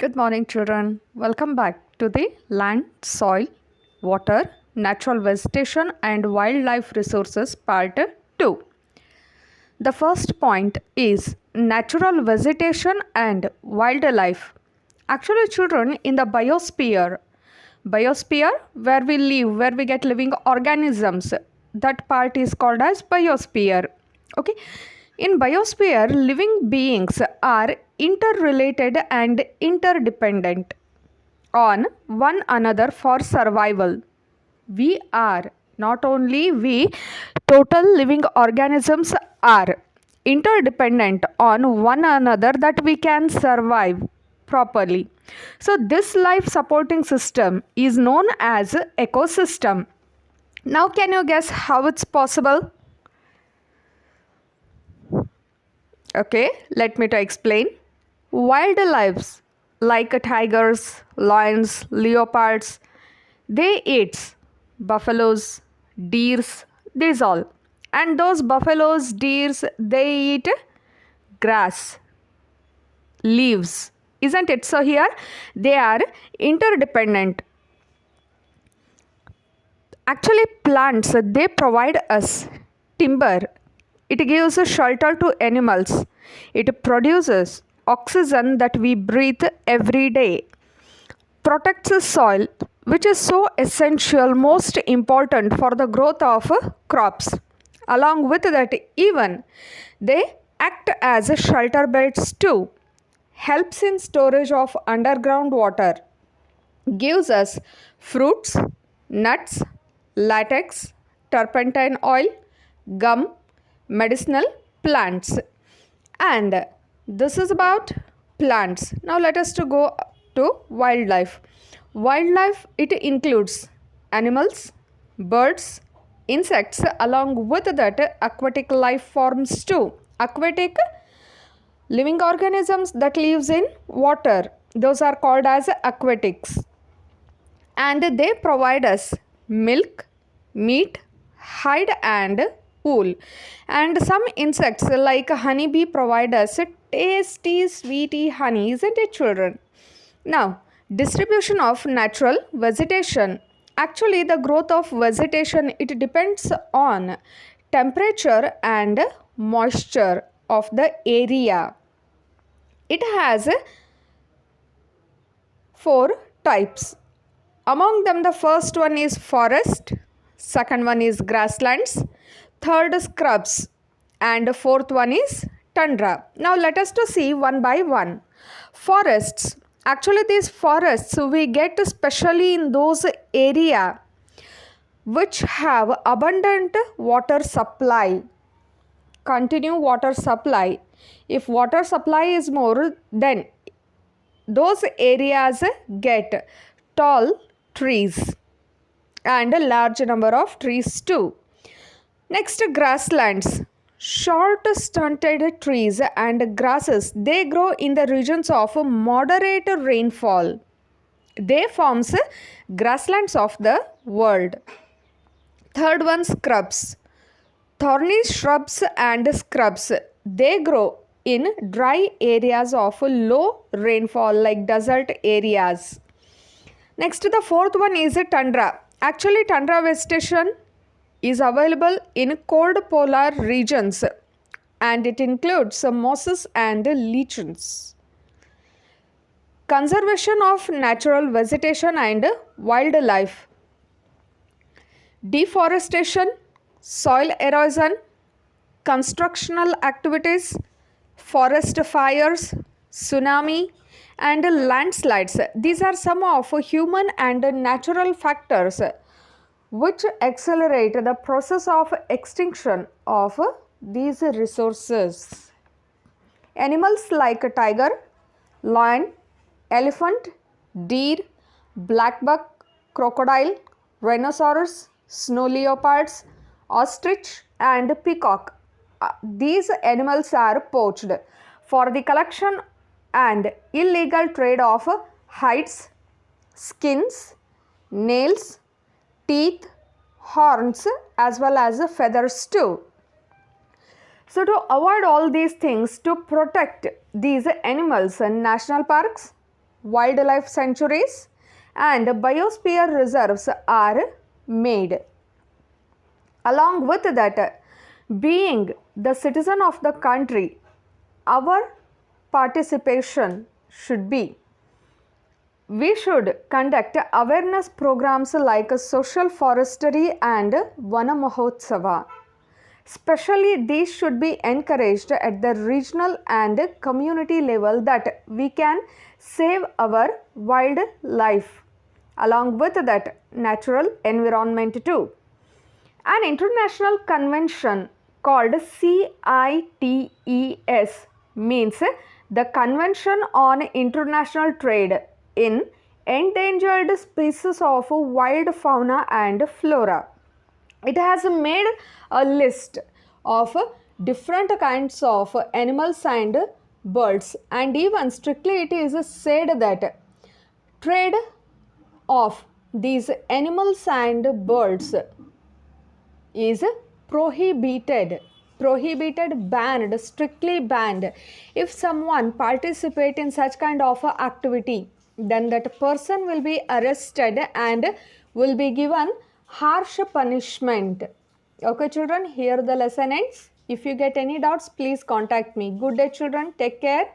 Good morning, children. Welcome back to the Land, Soil, Water, Natural Vegetation and Wildlife Resources Part 2. The first point is natural vegetation and wildlife. Actually, children, in the biosphere where we live, where we get living organisms, that part is called as biosphere. Okay. In biosphere, living beings are interrelated and interdependent on one another for survival. We are, not only we, total living organisms are interdependent on one another that we can survive properly. So this life supporting system is known as ecosystem. Now can you guess how it's possible? Okay, let me to explain. Wildlife like tigers, lions, leopards, they eat buffaloes, deers, these all. And those buffaloes, deers, they eat grass, leaves. Isn't it? So here they are interdependent. Actually, plants, they provide us timber. It gives a shelter to animals. It produces oxygen that we breathe every day. Protects the soil, which is so essential, most important for the growth of crops. Along with that, even they act as shelter beds too. Helps in storage of underground water. Gives us fruits, nuts, latex, turpentine oil, gum, medicinal plants. And this is about plants. Now let us to go to wildlife. Wildlife, it includes animals, birds, insects, along with that aquatic life forms too. Aquatic living organisms that lives in water, those are called as aquatics. And they provide us milk, meat, hide and wool. And some insects like honeybee provide us tasty sweetie honey, isn't it, children? Now, distribution of natural vegetation. Actually, the growth of vegetation, it depends on temperature and moisture of the area. It has four types. Among them, the first one is forest, second one is grasslands, third scrubs, and fourth one is tundra. Now let us to see one by one. Forests. Actually, these forests we get especially in those area which have abundant water supply, continue water supply. If water supply is more, then those areas get tall trees and a large number of trees too. Next, grasslands. Short stunted trees and grasses, they grow in the regions of moderate rainfall. They forms grasslands of the world. Third one, scrubs. Thorny shrubs and scrubs, they grow in dry areas of low rainfall like desert areas. Next, the fourth one is a tundra. Actually, tundra vegetation is available in cold polar regions and it includes mosses and lichens. Conservation of natural vegetation and wildlife. Deforestation, soil erosion, constructional activities, forest fires, tsunami, and landslides. These are some of human and natural factors which accelerate the process of extinction of these resources. Animals like tiger, lion, elephant, deer, black buck, crocodile, rhinoceros, snow leopards, ostrich and peacock. These animals are poached for the collection and illegal trade of hides, skins, nails, teeth, horns as well as feathers too. So to avoid all these things, to protect these animals, national parks, wildlife sanctuaries and biosphere reserves are made. Along with that, being the citizen of the country, our participation should be, we should conduct awareness programs like social forestry and Vana Mahotsava. Especially these should be encouraged at the regional and community level that we can save our wildlife. Along with that, natural environment too. An international convention called CITES means the Convention on International Trade in Endangered Species of Wild Fauna and Flora. It has made a list of different kinds of animals and birds, and even strictly it is said that trade of these animals and birds is prohibited, banned, strictly banned. If someone participate in such kind of a activity, then that person will be arrested and will be given harsh punishment. Okay children, here the lesson ends. If you get any doubts, please contact me. Good day children, take care.